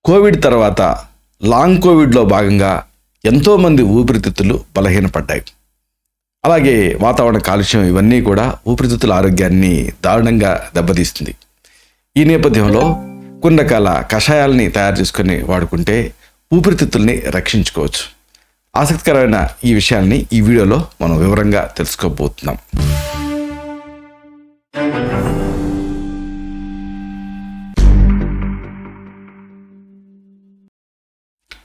Covid తర్వాత long కోవిడ్లో భాగంగా ఎంతోమంది ఊపిరితిత్తులు బలహీనపడ్డాయి. అలాగే వాతావరణ కాలుష్యం ఇవన్నీ కూడా ఊపిరితిత్తుల ఆరోగ్యాన్ని దారుణంగా దెబ్బతీస్తుంది. ఈ నేపథ్యంలో కొన్ని రకాల కషాయాలని తయారు చేసుకొని వాడుకుంటే ఊపిరితిత్తుల్ని రక్షించుకోవచ్చు. ఆసక్తికరమైన ఈ విషయాల్ని ఈ వీడియోలో మనం వివరంగా తెలుసుకోబోతున్నాం.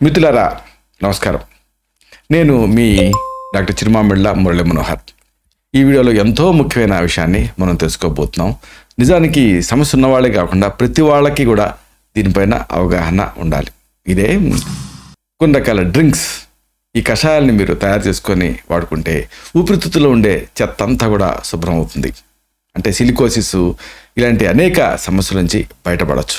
మిత్రులారా నమస్కారం. నేను మీ డాక్టర్ చిరుమామిళ్ళ మురళి మనోహర్. ఈ వీడియోలో ఎంతో ముఖ్యమైన విషయాన్ని మనం తెలుసుకోబోతున్నాం. నిజానికి సమస్య ఉన్నవాళ్ళే కాకుండా ప్రతి వాళ్ళకి కూడా దీనిపైన అవగాహన ఉండాలి. ఇదే కొన్ని రకాల డ్రింక్స్, ఈ కషాయాలని మీరు తయారు చేసుకొని వాడుకుంటే ఊపిరితిత్తులో ఉండే చెత్త అంతా కూడా శుభ్రం అవుతుంది. అంటే సిలికోసిస్ ఇలాంటి అనేక సమస్యల నుంచి బయటపడవచ్చు.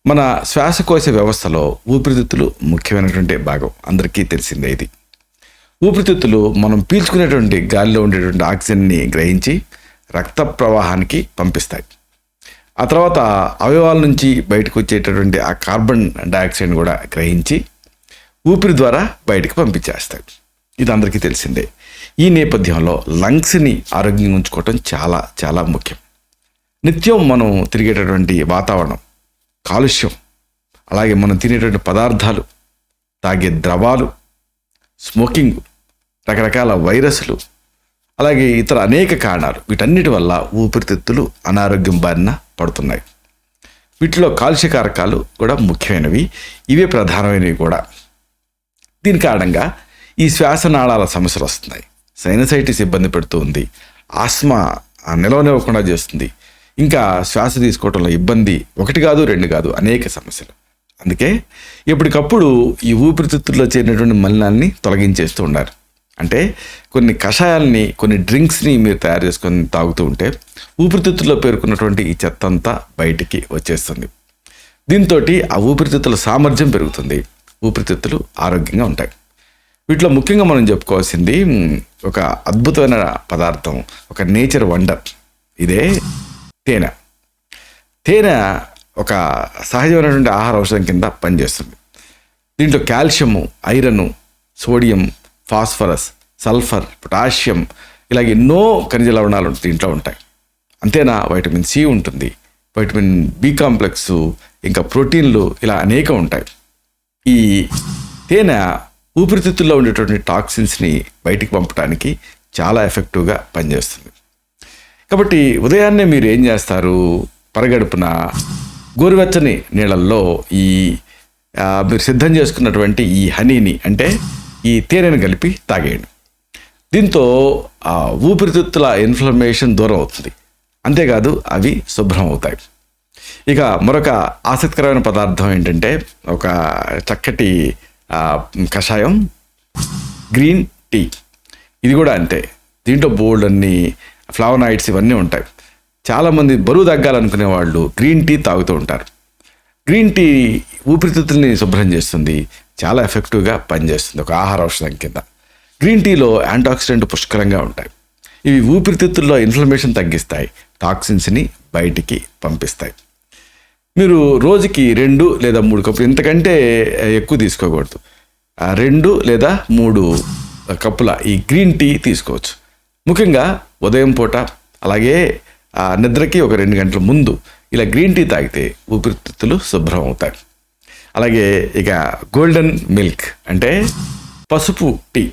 మన శ్వాసకోశ వ్యవస్థలో ఊపిరితిత్తులు ముఖ్యమైనటువంటి భాగం, అందరికీ తెలిసిందే. ఇది ఊపిరితిత్తులు మనం పీల్చుకునేటువంటి గాలిలో ఉండేటువంటి ఆక్సిజన్ని గ్రహించి రక్త ప్రవాహానికి పంపిస్తాయి. ఆ తర్వాత అవయవాల నుంచి బయటకు వచ్చేటటువంటి ఆ కార్బన్ డైఆక్సైడ్ కూడా గ్రహించి ఊపిరి ద్వారా బయటకు పంపించేస్తాయి. ఇది అందరికీ తెలిసిందే. ఈ నేపథ్యంలో లంగ్స్ని ఆరోగ్యంగా ఉంచుకోవటం చాలా చాలా ముఖ్యం. నిత్యం మనం తిరిగేటటువంటి వాతావరణం, కాలుష్యం, అలాగే మనం తినేటువంటి పదార్థాలు, తాగే ద్రవాలు, స్మోకింగ్, రకరకాల వైరస్లు, అలాగే ఇతర అనేక కారణాలు, వీటన్నిటి వల్ల ఊపిరితిత్తులు అనారోగ్యం బారిన పడుతున్నాయి. వీటిలో కాలుష్యకారకాలు కూడా ముఖ్యమైనవి, ఇవే ప్రధానమైనవి కూడా. దీని కారణంగా ఈ శ్వాసనాళాల సమస్యలు వస్తున్నాయి. సైనసైటిస్ ఇబ్బంది పెడుతూ ఉంది, ఆస్మా నిలవనివ్వకుండా చేస్తుంది, ఇంకా శ్వాస తీసుకోవడంలో ఇబ్బంది, ఒకటి కాదు రెండు కాదు అనేక సమస్యలు. అందుకే ఎప్పటికప్పుడు ఈ ఊపిరితిత్తుల్లో చేరినటువంటి మలినాల్ని తొలగించేస్తూ ఉండాలి. అంటే కొన్ని కషాయాల్ని, కొన్ని డ్రింక్స్ని మీరు తయారు చేసుకొని తాగుతూ ఉంటే ఊపిరితిత్తుల్లో పేరుకున్నటువంటి ఈ చెత్త అంతా బయటికి వచ్చేస్తుంది. దీంతో ఆ ఊపిరితిత్తుల సామర్థ్యం పెరుగుతుంది, ఊపిరితిత్తులు ఆరోగ్యంగా ఉంటాయి. వీటిలో ముఖ్యంగా మనం చెప్పుకోవాల్సింది ఒక అద్భుతమైన పదార్థం, ఒక నేచర్ వండర్, ఇదే తేనె. తేనె ఒక సహజమైనటువంటి ఆహార ఔషధం కింద పనిచేస్తుంది. దీంట్లో calcium, iron, sodium, phosphorus, sulphur, potassium, ఇలాగ ఎన్నో ఖనిజ లవణాలు దీంట్లో ఉంటాయి. అంతేనా, వైటమిన్ సి ఉంటుంది, వైటమిన్ బి కాంప్లెక్స్, ఇంకా ప్రోటీన్లు, ఇలా అనేక ఉంటాయి. ఈ తేనె ఊపిరితిత్తుల్లో ఉండేటువంటి టాక్సిన్స్ని బయటికి పంపడానికి చాలా ఎఫెక్టివ్గా పనిచేస్తుంది. కాబట్టి ఉదయాన్నే మీరు ఏం చేస్తారు, పరగడుపున గోరువెచ్చని నీళ్ళల్లో ఈ మీరు సిద్ధం చేసుకున్నటువంటి ఈ హనీని, అంటే ఈ తేనెను కలిపి తాగేయండి. దీంతో ఊపిరితిత్తుల ఇన్ఫ్లమేషన్ దూరం అవుతుంది, అంతేకాదు అవి శుభ్రం అవుతాయి. ఇక మరొక ఆసక్తికరమైన పదార్థం ఏంటంటే ఒక చక్కటి కషాయం, గ్రీన్ టీ. ఇది కూడా అంతే, దీంట్లో బోల్డ్ అన్ని ఫ్లావనాయిడ్స్ ఇవన్నీ ఉంటాయి. చాలామంది బరువు తగ్గాలనుకునే వాళ్ళు గ్రీన్ టీ తాగుతూ ఉంటారు. గ్రీన్ టీ ఊపిరితిత్తుల్ని శుభ్రం చేస్తుంది, చాలా ఎఫెక్టివ్గా పనిచేస్తుంది, ఒక ఆహార ఔషధం కింద. గ్రీన్ టీలో యాంటాక్సిడెంట్ పుష్కలంగా ఉంటాయి. ఇవి ఊపిరితిత్తుల్లో ఇన్ఫ్లమేషన్ తగ్గిస్తాయి, టాక్సిన్స్ని బయటికి పంపిస్తాయి. మీరు రోజుకి 2 లేదా 3 కప్పులు, ఇంతకంటే ఎక్కువ తీసుకోకూడదు, 2 లేదా 3 కప్పుల ఈ గ్రీన్ టీ తీసుకోవచ్చు. ముఖ్యంగా ఉదయం పూట, అలాగే నిద్రకి ఒక 2 గంటల ముందు ఇలా గ్రీన్ టీ తాగితే ఊపిరితిత్తులు శుభ్రం అవుతాయి. అలాగే ఇక గోల్డెన్ మిల్క్ అంటే పసుపు టీ,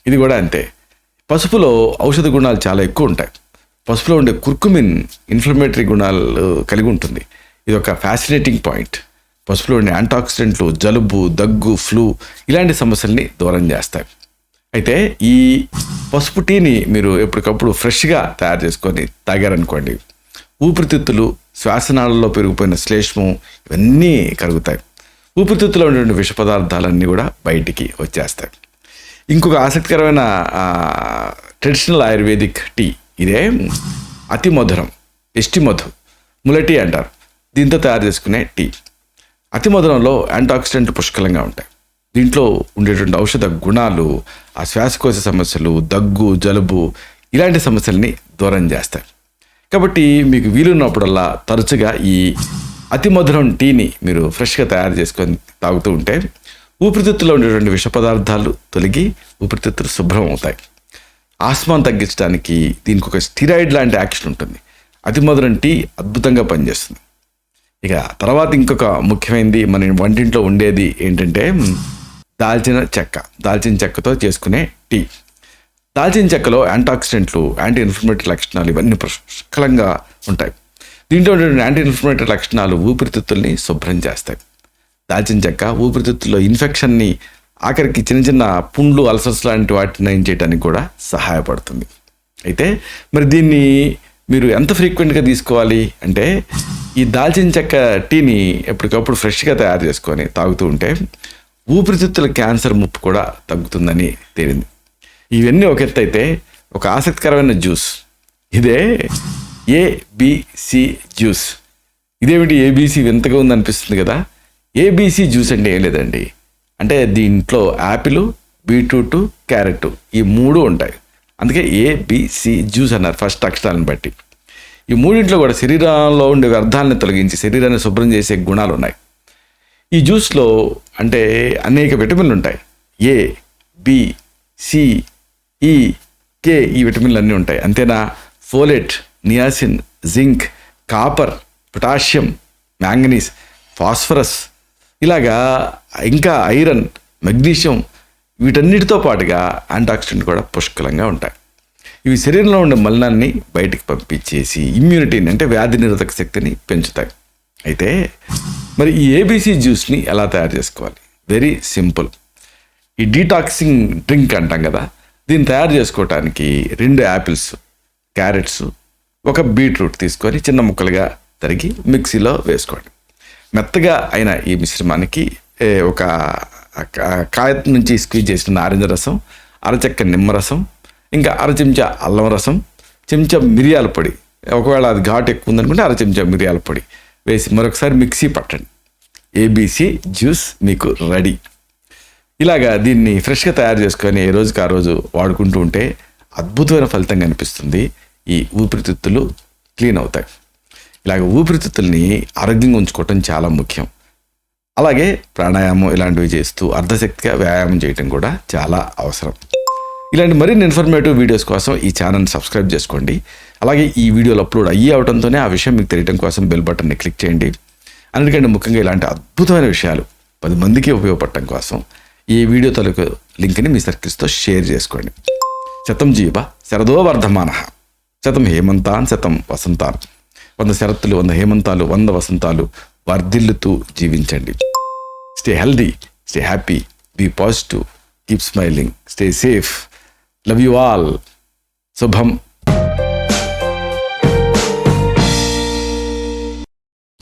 ఇది కూడా అంతే. పసుపులో ఔషధ గుణాలు చాలా ఎక్కువ ఉంటాయి. పసుపులో ఉండే కుర్కుమిన్ ఇన్ఫ్లమేటరీ గుణాలు కలిగి ఉంటుంది. ఇది ఒక ఫ్యాసినేటింగ్ పాయింట్. పసుపులో ఉండే యాంటాక్సిడెంట్లు జలుబు, దగ్గు, ఫ్లూ ఇలాంటి సమస్యల్ని దూరం చేస్తాయి. అయితే ఈ పసుపు టీని మీరు ఎప్పటికప్పుడు ఫ్రెష్గా తయారు చేసుకొని తాగారనుకోండి, ఊపిరితిత్తులు, శ్వాసనాళాల్లో పెరిగిపోయిన శ్లేష్మం ఇవన్నీ కరుగుతాయి. ఊపిరితిత్తులో ఉండే విష పదార్థాలన్నీ కూడా బయటికి వచ్చేస్తాయి. ఇంకొక ఆసక్తికరమైన ట్రెడిషనల్ ఆయుర్వేదిక్ టీ, ఇదే అతి మధురం, ఎస్టిమధు, ములటి అంటారు. దీంతో తయారు చేసుకునే టీ. అతి మధురంలో యాంటాక్సిడెంట్ పుష్కలంగా ఉంటాయి. దీంట్లో ఉండేటువంటి ఔషధ గుణాలు ఆ శ్వాసకోశ సమస్యలు, దగ్గు, జలుబు ఇలాంటి సమస్యల్ని దూరం చేస్తాయి. కాబట్టి మీకు వీలున్నప్పుడల్లా తరచుగా ఈ అతి మధురం టీని మీరు ఫ్రెష్గా తయారు చేసుకొని తాగుతూ ఉంటే ఊపిరితిత్తులో ఉండేటువంటి విష పదార్థాలు తొలగి ఊపిరితిత్తులు శుభ్రం అవుతాయి. ఆస్మాను తగ్గించడానికి దీనికి ఒక స్టిరాయిడ్ లాంటి యాక్షన్ ఉంటుంది. అతి మధురం టీ అద్భుతంగా పనిచేస్తుంది. ఇక తర్వాత ఇంకొక ముఖ్యమైనది మన వంటింట్లో ఉండేది ఏంటంటే దాల్చిన చెక్కతో చేసుకునే టీ. దాల్చిన చెక్కలో యాంటాక్సిడెంట్లు, యాంటీ ఇన్ఫ్లమేటరీ లక్షణాలు ఇవన్నీ పుష్కలంగా ఉంటాయి. దీంట్లో యాంటీ ఇన్ఫ్లమేటరీ లక్షణాలు ఊపిరితిత్తుల్ని శుభ్రం చేస్తాయి. దాల్చిన చెక్క ఊపిరితిత్తుల్లో ఇన్ఫెక్షన్ని, ఆఖరికి చిన్న చిన్న పుండ్లు, అల్సర్స్ లాంటి వాటిని నయం చేయడానికి కూడా సహాయపడుతుంది. అయితే మరి దీన్ని మీరు ఎంత ఫ్రీక్వెంట్గా తీసుకోవాలి అంటే ఈ దాల్చిన చెక్క టీని ఎప్పటికప్పుడు ఫ్రెష్గా తయారు చేసుకొని తాగుతూ ఉంటే ఊపిరితిత్తుల క్యాన్సర్ ముప్పు కూడా తగ్గుతుందని తేలింది. ఇవన్నీ ఒక ఎత్తు అయితే ఒక ఆసక్తికరమైన జ్యూస్ ఇదే ఏబిసి జ్యూస్. ఇదేమిటి ఏబిసి వింతగా ఉందనిపిస్తుంది కదా. ఏబిసి జ్యూస్ అంటే ఏం లేదండి, అంటే దీంట్లో యాపిల్, బీట్రూట్, క్యారెట్ ఈ 3 ఉంటాయి. అందుకే ఏబిసి జ్యూస్ అన్నారు ఫస్ట్ అక్షరాలను బట్టి. ఈ మూడింట్లో కూడా శరీరంలో ఉండే వ్యర్థాలను తొలగించి శరీరాన్ని శుభ్రం చేసే గుణాలు ఉన్నాయి. ఈ జ్యూస్లో అంటే అనేక విటమిన్లు ఉంటాయి. ఏ, బి, సి, ఈ, కే ఈ విటమిన్లు అన్నీ ఉంటాయి. అంతేనా, folate, niacin, zinc, copper, potassium, manganese, phosphorus, ఇలాగా ఇంకా ఐరన్, మెగ్నీషియం వీటన్నిటితో పాటుగా యాంటాక్సిడెంట్ కూడా పుష్కలంగా ఉంటాయి. ఇవి శరీరంలో ఉండే మలినాన్ని బయటికి పంపించేసి ఇమ్యూనిటీని అంటే వ్యాధి నిరోధక శక్తిని పెంచుతాయి. అయితే మరి ఈ ఏబిసి జ్యూస్ని ఎలా తయారు చేసుకోవాలి? Very simple. ఈ డీటాక్సింగ్ డ్రింక్ అంటాం కదా, దీన్ని తయారు చేసుకోవటానికి 2 యాపిల్స్, క్యారెట్స్, ఒక బీట్రూట్ తీసుకొని చిన్న ముక్కలుగా తరిగి మిక్సీలో వేసుకోండి. మెత్తగా అయిన ఈ మిశ్రమానికి ఒక కాయ నుంచి స్క్వీజ్ చేసిన నారింజ రసం, అరచెక్క నిమ్మరసం, ఇంకా అర చెంచా అల్లం రసం, చెంచా మిరియాల పొడి, ఒకవేళ అది ఘాటు ఎక్కువ ఉందనుకుంటే అర చెంచా మిరియాల పొడి వేసి మరొకసారి మిక్సీ పట్టండి. ఏబిసి జ్యూస్ మీకు రెడీ. ఇలాగా దీన్ని ఫ్రెష్గా తయారు చేసుకొని ఏ రోజుకి ఆ రోజు వాడుకుంటూ ఉంటే అద్భుతమైన ఫలితం కనిపిస్తుంది. ఈ ఊపిరితిత్తులు క్లీన్ అవుతాయి. ఇలాగ ఊపిరితిత్తుల్ని ఆరోగ్యంగా ఉంచుకోవటం చాలా ముఖ్యం. అలాగే ప్రాణాయామం ఇలాంటివి చేస్తూ అర్ధశక్తిగా వ్యాయామం చేయటం కూడా చాలా అవసరం. ఇలాంటి మరిన్ని ఇన్ఫర్మేటివ్ వీడియోస్ కోసం ఈ ఛానల్ని సబ్స్క్రైబ్ చేసుకోండి. అలాగే ఈ వీడియోలు అప్లోడ్ అయ్యి అవడంతోనే ఆ విషయం మీకు తెలియడం కోసం బెల్ బటన్ని క్లిక్ చేయండి. అన్నిటికంటే ముఖ్యంగా ఇలాంటి అద్భుతమైన విషయాలు 10 మందికి ఉపయోగపడటం కోసం ఈ వీడియో తాలూకు లింక్ని మీ సర్కిల్స్తో షేర్ చేసుకోండి. శతం జీవ శరదో వర్ధమానః, శతం హేమంతాన్ శతం వసంతాన్. 100 శరత్తులు, 100 హేమంతాలు, 100 వసంతాలు వర్ధిల్లుతూ జీవించండి. Stay healthy, stay happy, be positive, keep smiling, stay safe. Love you all. శుభం.